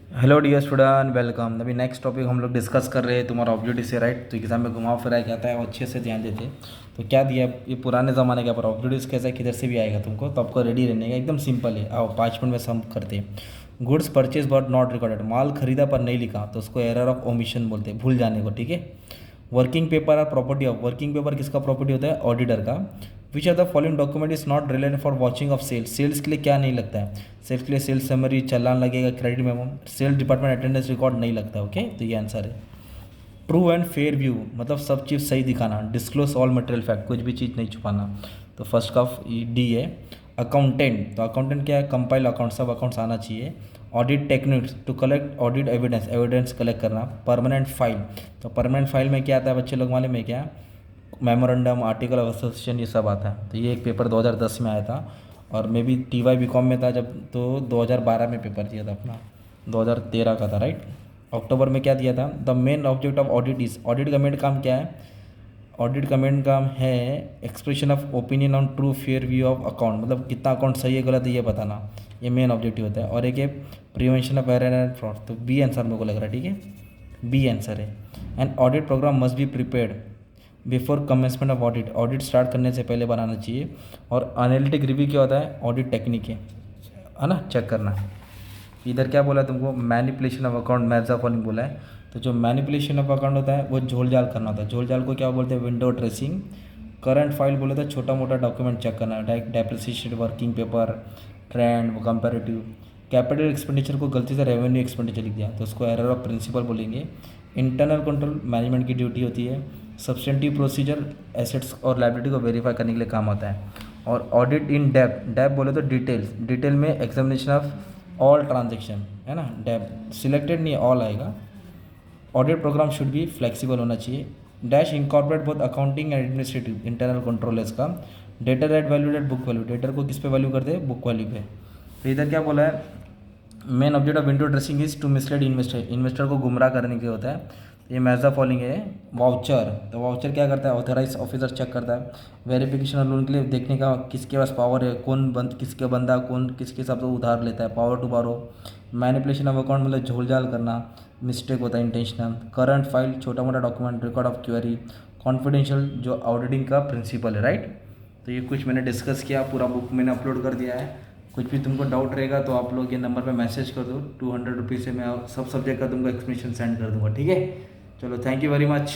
Hello dear student, welcome. अभी next topic हम लोग डिस्कस कर रहे हैं तुम्हारा ऑब्जेक्टिव से, राइट। तो एग्जाम में घुमा फिरा के आता है और अच्छे से ध्यान देते। तो क्या दिया है, ये पुराने ज़माने का पर ऑब्जेक्टिव कैसा है, किधर से भी आएगा तुमको, तो आपको रेडी रहने का। एकदम सिंपल है, आओ 5 मिनट में सम करते हैं। Goods purchase but not recorded, माल खरीदा पर नहीं लिखा तो उसको एरर ऑफ ओमिशन बोलते हैं, भूल जाने को, ठीक है। Working paper are property of, working paper किसका प्रॉपर्टी होता है, ऑडिटर का। Which are the following document is not related for vouching of sales, sales के लिए क्या नहीं लगता है, सेल्स के लिए सेल्स समरी, चालान लगेगा, credit memo, sales department attendance record नहीं लगता, ओके। तो ये आंसर है। ट्रू एंड फेयर व्यू मतलब सब चीज़ सही दिखाना, डिस्क्लोज ऑल मटेरियल फैक्ट, कुछ भी चीज़ नहीं छुपाना। तो फर्स्ट का डी है। अकाउंटेंट, तो अकाउंटेंट क्या है, कंपाइल अकाउंट, सब अकाउंट्स आना चाहिए। Audit techniques, to collect audit evidence, evidence collect करना। परमानेंट फाइल, तो परमानेंट फाइल में क्या आता है बच्चे लोग मालूम है क्या, मेमोरेंडम, आर्टिकल ऑफ एसोसिएशन, ये सब आता है। तो ये एक पेपर 2010 में आया था और मैं भी TY BCom में था जब, तो 2012 में पेपर दिया था अपना, 2013 का था, राइट। अक्टूबर में क्या दिया था, the main object of audit is, audit का मेन काम क्या है, ऑडिट का मेन काम है expression of opinion on true fair view of account, मतलब कितना अकाउंट सही है गलत है ये बताना, ये मेन ऑब्जेक्टिव होता है। और एक है prevention of error and fraud, तो बी आंसर मेरे को लग रहा है, ठीक है, बी आंसर है। And audit program must be prepared before commencement of audit, audit start करने से पहले बनाना चाहिए। और एनालिटिक रिव्यू क्या होता है, ऑडिट टेक्निक है ना, चेक करना। इधर क्या बोला तुमको, manipulation of account, Maaz following बोला है। तो जो मैनिपुलेशन ऑफ अकाउंट होता है वो झोल झाल करना होता है। झोल झाल को क्या बोलते हैं, विंडो ड्रेसिंग। करंट फाइल बोले तो छोटा मोटा डॉक्यूमेंट चेक करना, depreciation, working paper, trend, comparative. Capital expenditure को गलती से रेवेन्यू एक्सपेंडिचर लिख दिया तो उसको एरर ऑफ प्रिंसिपल बोलेंगे। इंटरनल कंट्रोल मैनेजमेंट की ड्यूटी होती है। सब्सटेंटिव प्रोसीजर एसेट्स और लाइबिलिटी को वेरीफाई करने के लिए काम आता है। और ऑडिट इन डेप्थ, डेप्थ बोले तो डिटेल्स, डिटेल में एग्जामिनेशन ऑफ ऑल ट्रांजेक्शन, है ना, डेप्थ सिलेक्टेड नहीं, ऑल आएगा। Audit program should be flexible होना चाहिए। Dash incorporate both accounting and administrative, internal control है इसका। Debtor at value at book value, debtor को किस पे वैल्यू करते हैं, बुक वैल्यू पे। तो इधर क्या बोला है, main object of window dressing is to mislead investor, investor को गुमराह करने के होता है। ये मैज़ा फॉलोइंग है। वाउचर, तो वाउचर क्या करता है, ऑथराइज ऑफिसर चेक करता है। वेरिफिकेशन और लोन के लिए देखने का किसके पास पावर है, कौन किसके बंदा कौन किसके हिसाब से उधार लेता है, पावर टू बारो। मैनिपुलेशन ऑफ अकाउंट मतलब झोल झाल करना, मिस्टेक होता है इंटेंशनल। करंट फाइल छोटा मोटा document, record of query. Confidential जो ऑडिटिंग का प्रिंसिपल है, राइट। तो ये कुछ मैंने डिस्कस किया, पूरा बुक मैंने अपलोड कर दिया है। कुछ भी तुमको डाउट रहेगा तो आप लोग ये नंबर पे मैसेज कर दो, 200 रुपीज़ से मैं सब सब्जेक्ट का तुमको एक्सप्लेनेशन सेंड कर दूंगा, ठीक है। चलो, थैंक यू वेरी मच।